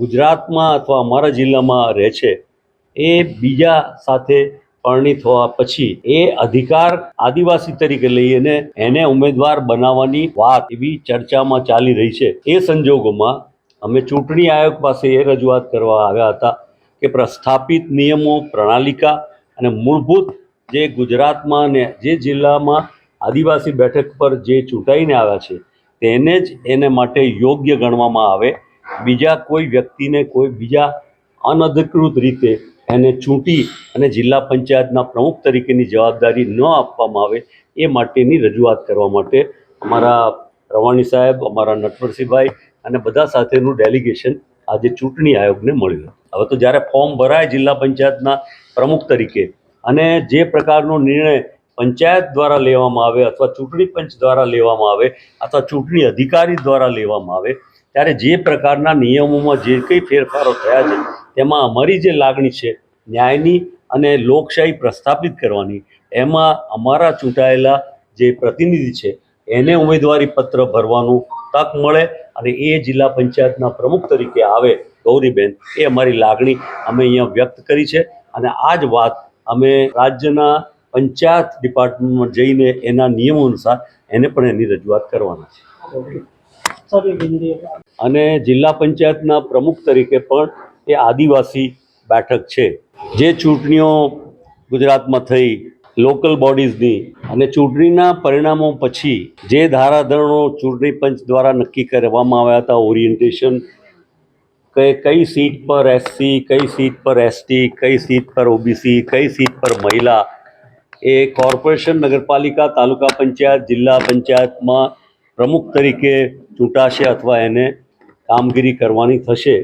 ગુજરાતમાં અથવા અમારા જિલ્લામાં રહે છે એ બીજા સાથે પરણિત થવા પછી એ અધિકાર આદિવાસી તરીકે લઈને એને ઉમેદવાર બનાવવાની વાત એવી ચર્ચામાં ચાલી રહી છે। એ સંજોગોમાં અમે ચૂંટણી આયોગ પાસે એ રજૂઆત કરવા આવ્યા હતા કે પ્રસ્થાપિત નિયમો, પ્રણાલિકા અને મૂળભૂત જે ગુજરાતમાં ને જે જિલ્લામાં આદિવાસી બેઠક પર જે ચૂંટાઈને આવ્યા છે તેને જ એને માટે યોગ્ય ગણવામાં આવે। બીજા કોઈ વ્યક્તિને કોઈ બીજા અનધિકૃત રીતે એને ચૂંટી અને જિલ્લા પંચાયતના પ્રમુખ તરીકેની જવાબદારી ન આપવામાં આવે એ માટેની રજૂઆત કરવા માટે અમારા રવાણી સાહેબ, અમારા નટવરસિંહભાઈ અને બધા સાથેનું ડેલિગેશન આજે ચૂંટણી આયોગને મળ્યું। હવે તો જ્યારે ફોર્મ ભરાય જિલ્લા પંચાયતના પ્રમુખ તરીકે અને જે પ્રકારનો નિર્ણય પંચાયત દ્વારા લેવામાં આવે અથવા ચૂંટણી પંચ દ્વારા લેવામાં આવે અથવા ચૂંટણી અધિકારી દ્વારા લેવામાં આવે ત્યારે જે પ્રકારના નિયમોમાં જે કંઈ ફેરફારો થયા છે તેમાં અમારી જે લાગણી છે ન્યાયની અને લોકશાહી પ્રસ્થાપિત કરવાની, એમાં અમારા ચૂંટાયેલા જે પ્રતિનિધિ છે એને ઉમેદવારી પત્ર ભરવાનું તક મળે અને એ જિલ્લા પંચાયતના પ્રમુખ તરીકે આવે ગૌરીબેન, એ અમારી લાગણી અમે અહીંયા વ્યક્ત કરી છે અને આ જ વાત અમે રાજ્યના પંચાયત ડિપાર્ટમેન્ટમાં જઈને એના નિયમો અનુસાર એને પણ એની રજૂઆત કરવાના છે। અને જિલ્લા પંચાયતના પ્રમુખ તરીકે પણ એ આદિવાસી બેઠક છે। જે ચૂંટણીઓ ગુજરાતમાં થઈ લોકલ બોડીઝની અને ચૂંટણીના પરિણામો પછી જે ધારાધોરણો ચૂંટણી પંચ દ્વારા નક્કી કરવામાં આવ્યા હતા, ઓરિએન્ટેશન કે કઈ સીટ પર એસસી, કઈ સીટ પર એસટી, કઈ સીટ પર ઓબીસી, કઈ સીટ પર મહિલા, એ કોર્પોરેશન, નગરપાલિકા, તાલુકા પંચાયત, જિલ્લા પંચાયતમાં પ્રમુખ તરીકે ચૂંટાશે અથવા એને કામગીરી કરવાની થશે।